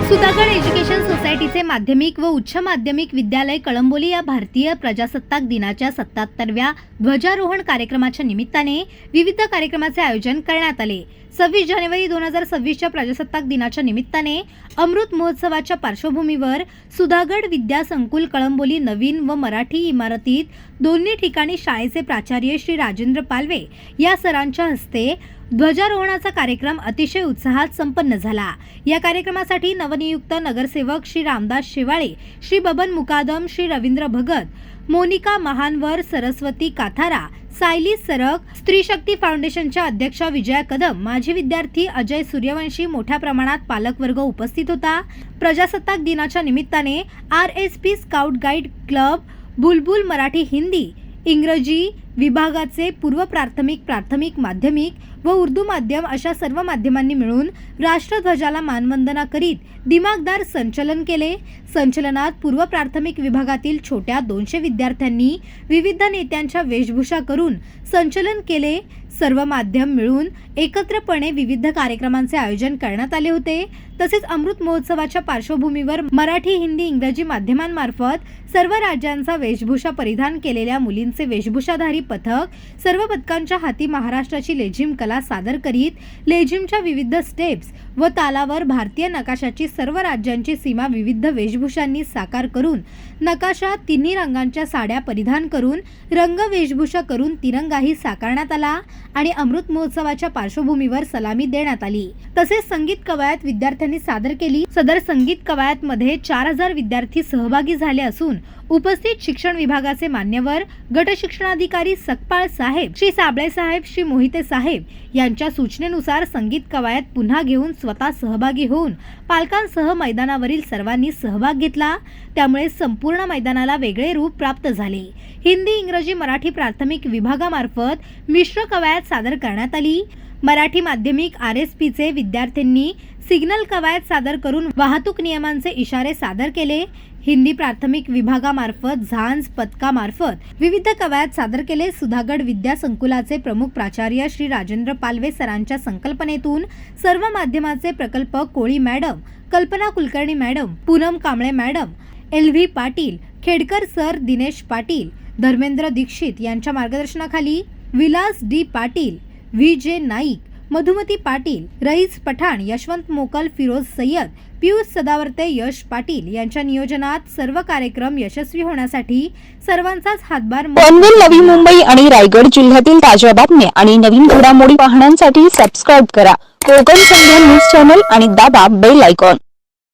Sudhagad education सोसायटीचे माध्यमिक व उच्च माध्यमिक विद्यालय कळंबोली या भारतीय प्रजासत्ताक दिनाच्या 77व्या ध्वजारोहण कार्यक्रमाच्या निमित्ताने विविध कार्यक्रमाचे आयोजन करण्यात आले। 26 जानेवारी 2026च्या प्रजासत्ताक दिनाच्या निमित्ताने अमृत महोत्सवाच्या पार्श्वभूमीवर सुधागड विद्या संकुल कळंबोली नवीन व मराठी इमारतीत दोन्ही ठिकाणी शाळेचे प्राचार्य श्री राजेंद्र पालवे या सरांच्या हस्ते ध्वजारोहणाचा कार्यक्रम अतिशय उत्साहात संपन्न झाला। या कार्यक्रमासाठी नवनियुक्त नगरसेवक श्री रामदास शेवाळे, श्री बबन मुकादम, श्री रवींद्र भगत, मोनिका महानवर, सरस्वती काथारा, सायली सरक, स्त्री शक्ती फाउंडेशनच्या अध्यक्षा विजया कदम, माजी विद्यार्थी अजय सूर्यवंशी मोठ्या प्रमाणात पालकवर्ग उपस्थित होता। प्रजासत्ताक दिनाच्या निमित्ताने RSP स्काउट गाईड क्लब, बुलबुल मराठी हिंदी इंग्रजी विभागाचे पूर्व प्राथमिक, प्राथमिक, माध्यमिक व उर्दू माध्यम अशा सर्व माध्यमांनी मिळून राष्ट्रध्वजाला मानवंदना करीत दिमागदार संचलन केले। संचलनात पूर्व प्राथमिक विभागातील छोट्या 200 विद्यार्थ्यांनी विविध नेत्यांच्या वेशभूषा करून संचलन केले। सर्व माध्यम मिळून एकत्रपणे विविध कार्यक्रमांचे आयोजन करण्यात आले होते। तसेच अमृत महोत्सवाच्या पार्श्वभूमीवर मराठी, हिंदी, इंग्रजी माध्यमांमार्फत सर्व राज्यांचा वेशभूषा परिधान केलेल्या मुलींचे वेशभूषाधारी पथक सर्व पथकांच्या हाती महाराष्ट्राची लेझिम कला सादर करीत लेझिमच्या विविध स्टेप्स व तालावर भारतीय नकाशाची सर्व राज्यांची सीमा विविध वेशभूषांनी साकार करून नकाशा तिन्ही रंगांच्या साड्या परिधान करून रंग वेशभूषा करून तिरंगाही साकारण्यात आला आणि अमृत महोत्सवाच्या पार्श्वभूमीवर सलामी देण्यात आली। तसेच संगीत कवायत विद्यार्थ्यांनी सादर केली। सदर संगीत कवायत मध्ये 4000 विद्यार्थी सहभागी झाले असून उपस्थित शिक्षण विभागाचे मान्यवर, गट शिक्षणाधिकारी सकपाळ साहेब, श्री साबळे साहेब, श्री मोहिते साहेब यांच्या सूचनेनुसार संगीत कवायत पुन्हा घेऊन स्वतः सहभागी होऊन पालकांसह मैदानावरील सर्वांनी सहभाग घेतला। त्यामुळे संपूर्ण मैदानाला वेगळे रूप प्राप्त झाले। हिंदी, इंग्रजी, मराठी प्राथमिक विभागामार्फत मिश्र कवायत सादर करण्यात आली। मराठी माध्यमिक RSPचे विद्यार्थ्यांनी सिग्नल कवायत सादर करून वाहतूक नियमांचे इशारे सादर केले। हिंदी प्राथमिक विभागामार्फत झांज पथकामार्फत विविध कवायत सादर केले। सुधागड विद्या संकुलाचे प्रमुख प्राचार्य श्री राजेंद्र पालवे सरांच्या संकल्पनेतून सर्व माध्यमाचे प्रकल्पक Koli madam, Kalpana Kulkarni madam, Poonam Kamble madam, LV Patil, Khedkar sir, Dinesh Patil, Dharmendra Dikshit यांच्या मार्गदर्शनाखाली विलास D पाटील, VJ नाईक, मधुमती पाटील, रईस पठाण, यशवंत मोकल, फिरोज सय्यद, पियुष सदावर्ते, यश पाटील यांच्या नियोजनात सर्व कार्यक्रम यशस्वी होण्यासाठी सर्वांचाच हातभार। पनवेल, नवी मुंबई आणि रायगड जिल्ह्यातील ताज्या बातम्या आणि नवीन घडामोडी पाहण्यासाठी सबस्क्राइब करा कोकण संध्या न्यूज चॅनल आणि दाबा बेल आयकॉन।